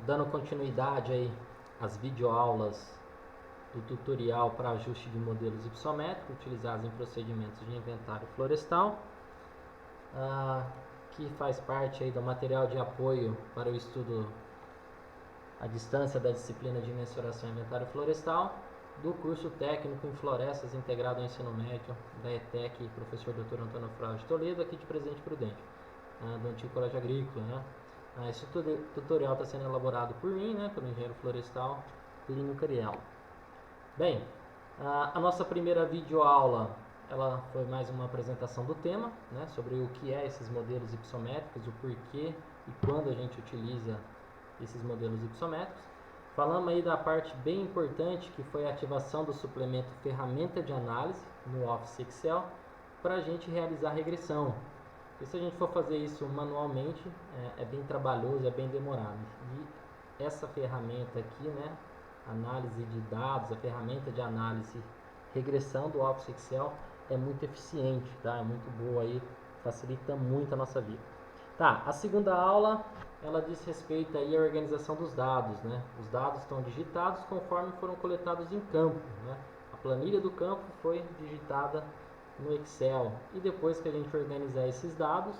Dando continuidade aí às videoaulas do tutorial para ajuste de modelos ipsométricos utilizados em procedimentos de inventário florestal, que faz parte aí do material de apoio para o estudo à distância da disciplina de mensuração e inventário florestal do curso técnico em florestas integrado ao ensino médio da ETEC, professor Dr. Antônio Fraude de Toledo, aqui de Presidente Prudente, do antigo Colégio Agrícola, né? Esse tutorial está sendo elaborado por mim, né, pelo engenheiro florestal Plínio Cariello. Bem, a nossa primeira videoaula ela foi mais uma apresentação do tema, né, sobre o que é esses modelos ipsométricos, o porquê e quando a gente utiliza esses modelos ipsométricos. Falamos aí da parte bem importante que foi a ativação do suplemento ferramenta de análise no Office Excel para a gente realizar regressão. E se a gente for fazer isso manualmente, é bem trabalhoso, é bem demorado. E essa ferramenta aqui, né, análise de dados, a ferramenta de análise regressão do Office Excel é muito eficiente, tá? É muito boa aí, facilita muito a nossa vida. Tá, a segunda aula, ela diz respeito aí à organização dos dados, né? Os dados estão digitados conforme foram coletados em campo, né? A planilha do campo foi digitada no Excel e depois que a gente organizar esses dados,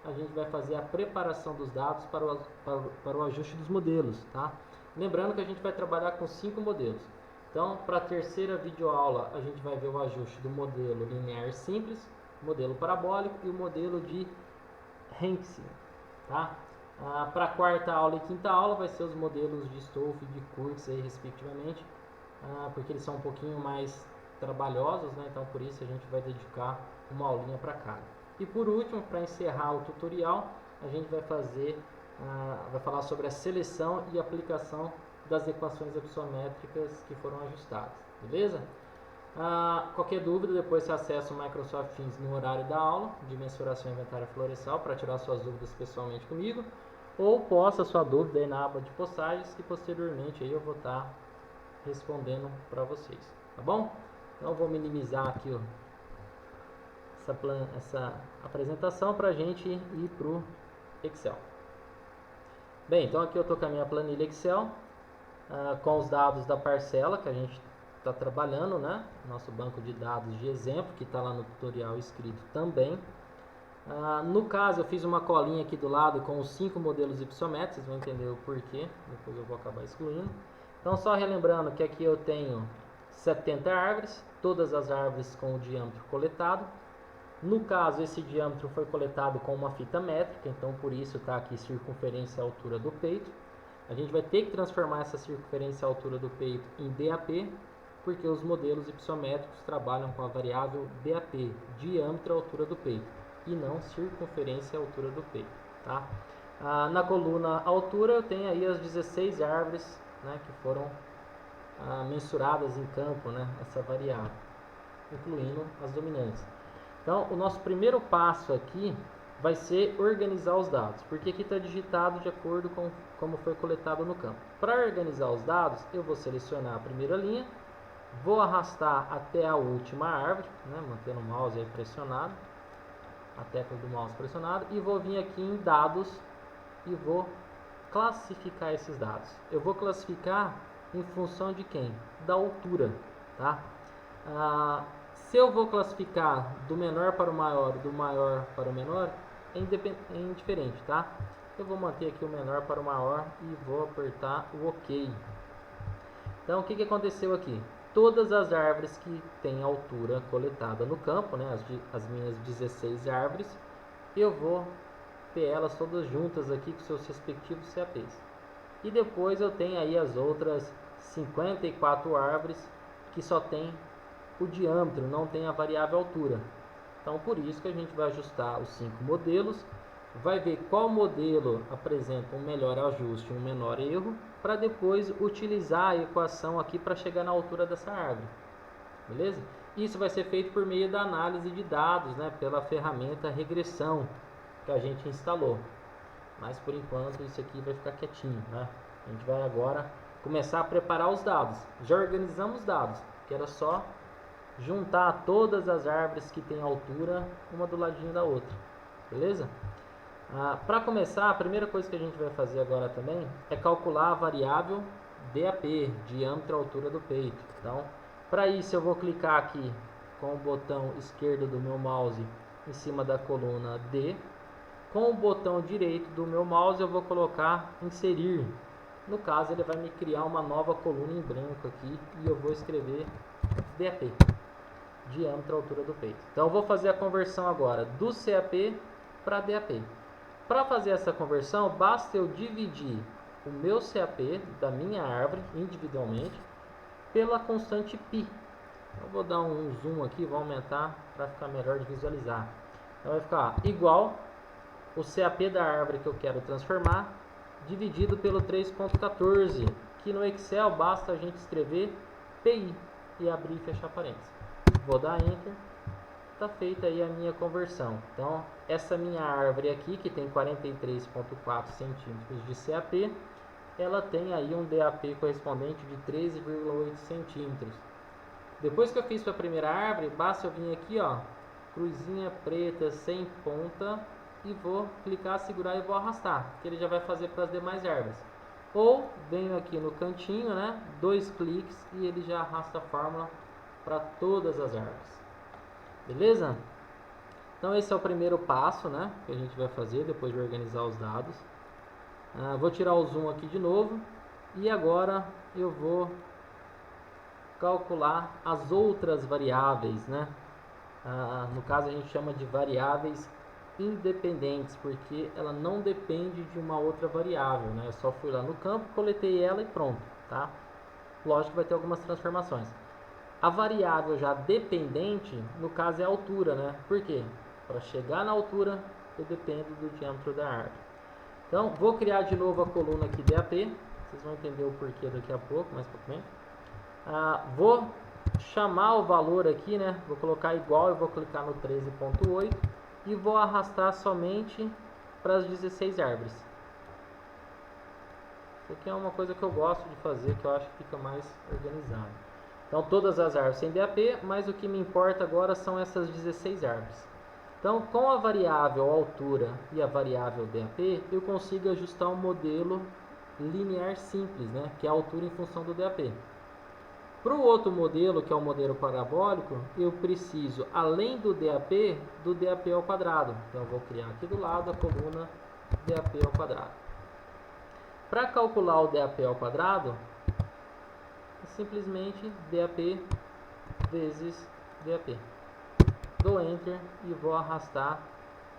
a gente vai fazer a preparação dos dados para o ajuste dos modelos, tá? Lembrando que a gente vai trabalhar com 5 modelos. Então, para a terceira videoaula, a gente vai ver o ajuste do modelo linear simples, modelo parabólico e o modelo de Hansen, tá? Para a quarta aula e quinta aula vai ser os modelos de Stolf e de Kurtz aí, respectivamente, porque eles são um pouquinho mais trabalhosos, né? Então por isso a gente vai dedicar uma aulinha para cada. E por último, para encerrar o tutorial, a gente vai falar sobre a seleção e aplicação das equações ipsométricas que foram ajustadas, beleza? Qualquer dúvida, depois você acessa o Microsoft Teams no horário da aula de mensuração e inventário florestal para tirar suas dúvidas pessoalmente comigo, ou posta sua dúvida aí na aba de postagens que posteriormente aí eu vou estar respondendo para vocês, tá bom? Então eu vou minimizar aqui essa apresentação para a gente ir para o Excel. Bem, então aqui eu estou com a minha planilha Excel, com os dados da parcela que a gente está trabalhando, né? Nosso banco de dados de exemplo, que está lá no tutorial escrito também. No caso, eu fiz uma colinha aqui do lado com os 5 modelos ipsométricos, vocês vão entender o porquê, depois eu vou acabar excluindo. Então, só relembrando que aqui eu tenho 70 árvores, todas as árvores com o diâmetro coletado. No caso, esse diâmetro foi coletado com uma fita métrica, então por isso está aqui circunferência e altura do peito. A gente vai ter que transformar essa circunferência e altura do peito em DAP, porque os modelos ipsométricos trabalham com a variável DAP, diâmetro e altura do peito, e não circunferência e altura do peito, tá? Na coluna altura eu tenho aí as 16 árvores, né, que foram mensuradas em campo, né, essa variável, incluindo as dominantes. Então, o nosso primeiro passo aqui vai ser organizar os dados, porque aqui está digitado de acordo com como foi coletado no campo. Para organizar os dados, eu vou selecionar a primeira linha, vou arrastar até a última árvore, né, mantendo o mouse aí pressionado, a tecla do mouse pressionado, e vou vir aqui em dados e vou classificar esses dados. Eu vou classificar em função de quem? Da altura, tá? Se eu vou classificar do menor para o maior, do maior para o menor, é indiferente, tá? Eu vou manter aqui o menor para o maior e vou apertar o OK. Então, o que aconteceu aqui? Todas as árvores que têm altura coletada no campo, né, as minhas 16 árvores, eu vou ter elas todas juntas aqui com seus respectivos CAPs. E depois eu tenho aí as outras 54 árvores que só tem o diâmetro, não tem a variável altura. Então, por isso que a gente vai ajustar os 5 modelos, vai ver qual modelo apresenta um melhor ajuste e um menor erro, para depois utilizar a equação aqui para chegar na altura dessa árvore. Beleza? Isso vai ser feito por meio da análise de dados, né, pela ferramenta regressão que a gente instalou. Mas por enquanto isso aqui vai ficar quietinho, né? A gente vai agora começar a preparar os dados. Já organizamos os dados, que era só juntar todas as árvores que têm altura uma do ladinho da outra, beleza? Para começar, a primeira coisa que a gente vai fazer agora também é calcular a variável DAP, diâmetro, altura do peito. Então, para isso eu vou clicar aqui com o botão esquerdo do meu mouse em cima da coluna D. Com o botão direito do meu mouse eu vou colocar inserir. No caso ele vai me criar uma nova coluna em branco aqui e eu vou escrever DAP, diâmetro, altura do peito. Então eu vou fazer a conversão agora do CAP para DAP. Para fazer essa conversão, basta eu dividir o meu CAP da minha árvore individualmente pela constante π. Eu vou dar um zoom aqui, vou aumentar para ficar melhor de visualizar. Então vai ficar igual o CAP da árvore que eu quero transformar dividido pelo 3.14, que no Excel basta a gente escrever PI e abrir e fechar parênteses. Vou dar Enter. Está feita aí a minha conversão. Então, essa minha árvore aqui, que tem 43,4 centímetros de CAP, ela tem aí um DAP correspondente de 13,8 centímetros. Depois que eu fiz para a primeira árvore, basta eu vir aqui, ó, cruzinha preta sem ponta, e vou clicar, segurar e vou arrastar, que ele já vai fazer para as demais árvores. Ou venho aqui no cantinho, né, 2 cliques e ele já arrasta a fórmula para todas as árvores. Beleza? Então esse é o primeiro passo, né, que a gente vai fazer depois de organizar os dados. Vou tirar o zoom aqui de novo e agora eu vou calcular as outras variáveis, né? No caso a gente chama de variáveis independentes, porque ela não depende de uma outra variável, né? Eu só fui lá no campo, coletei ela e pronto, tá? Lógico que vai ter algumas transformações. A variável já dependente, no caso é a altura, né? Por quê? Para chegar na altura, eu dependo do diâmetro da árvore. Então, vou criar de novo a coluna aqui DAP. Vocês vão entender o porquê daqui a pouco, mais pra frente. Vou chamar o valor aqui, né? Vou colocar igual e vou clicar no 13.8 e vou arrastar somente para as 16 árvores. Isso aqui é uma coisa que eu gosto de fazer, que eu acho que fica mais organizado. Então todas as árvores sem DAP, mas o que me importa agora são essas 16 árvores. Então com a variável altura e a variável DAP, eu consigo ajustar um modelo linear simples, né? Que é a altura em função do DAP. Para o outro modelo, que é o modelo parabólico, eu preciso, além do DAP ao quadrado. Então eu vou criar aqui do lado a coluna DAP ao quadrado. Para calcular o DAP ao quadrado, simplesmente DAP vezes DAP. Dou Enter e vou arrastar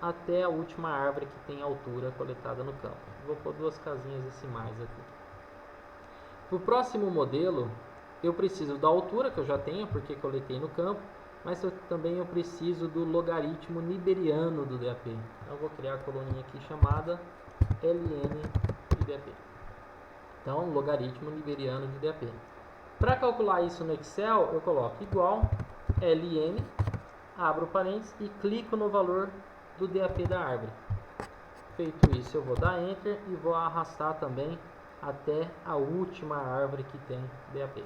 até a última árvore que tem altura coletada no campo. Vou pôr 2 casinhas decimais aqui. Para o próximo modelo, eu preciso da altura, que eu já tenho, porque coletei no campo, mas também eu preciso do logaritmo niberiano do DAP. Então, eu vou criar a coluninha aqui chamada LN de DAP. Então, logaritmo niberiano de DAP. Para calcular isso no Excel, eu coloco igual LN, abro parênteses e clico no valor do DAP da árvore. Feito isso, eu vou dar Enter e vou arrastar também até a última árvore que tem DAP.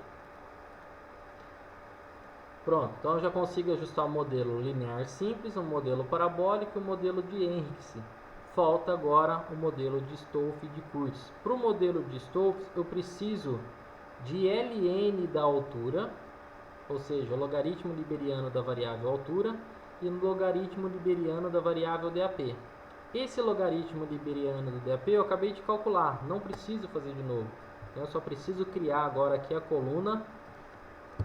Pronto, então eu já consigo ajustar o modelo linear simples, o modelo parabólico e o modelo de Henriques. Falta agora o modelo de Stolf e de Kurtz. Para o modelo de Stolf, eu preciso de ln da altura, ou seja, o logaritmo liberiano da variável altura, e o logaritmo liberiano da variável DAP. Esse logaritmo liberiano do DAP eu acabei de calcular, não preciso fazer de novo. Então eu só preciso criar agora aqui a coluna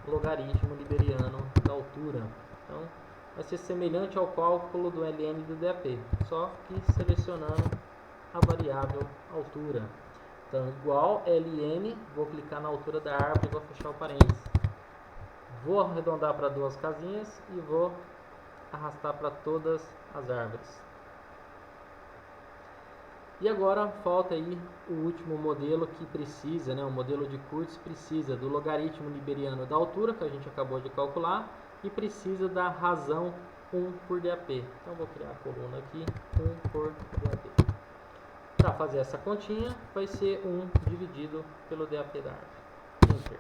logaritmo liberiano da altura. Então vai ser semelhante ao cálculo do ln do DAP, só que selecionando a variável altura. Então igual ln, vou clicar na altura da árvore e vou fechar o parênteses. Vou arredondar para 2 casinhas e vou arrastar para todas as árvores. E agora falta aí o último modelo que precisa, né? O modelo de Kurtz precisa do logaritmo liberiano da altura, que a gente acabou de calcular, e precisa da razão 1 por DAP. Então vou criar a coluna aqui, 1 por DAP. Para fazer essa continha, vai ser 1 dividido pelo DAP da árvore. Enter.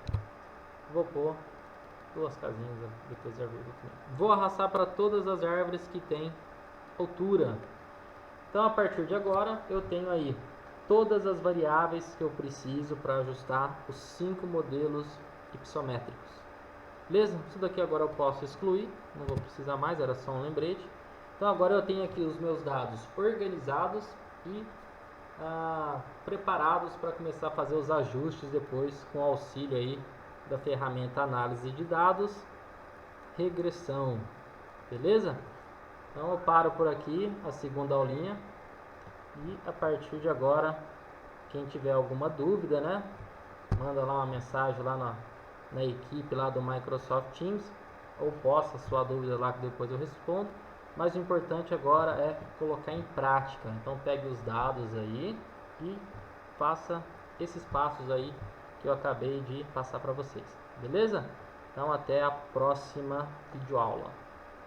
Vou pôr 2 casinhas depois da vírgula. Vou arrastar para todas as árvores que tem altura. Então a partir de agora eu tenho aí todas as variáveis que eu preciso para ajustar os 5 modelos ipsométricos. Beleza? Isso daqui agora eu posso excluir, não vou precisar mais, era só um lembrete. Então agora eu tenho aqui os meus dados organizados e preparados para começar a fazer os ajustes depois com o auxílio aí da ferramenta análise de dados, regressão. Beleza? Então eu paro por aqui a segunda aulinha e a partir de agora, quem tiver alguma dúvida, né, manda lá uma mensagem lá na equipe lá do Microsoft Teams, ou posta a sua dúvida lá que depois eu respondo. Mas o importante agora é colocar em prática. Então pegue os dados aí e faça esses passos aí que eu acabei de passar para vocês. Beleza? Então até a próxima videoaula.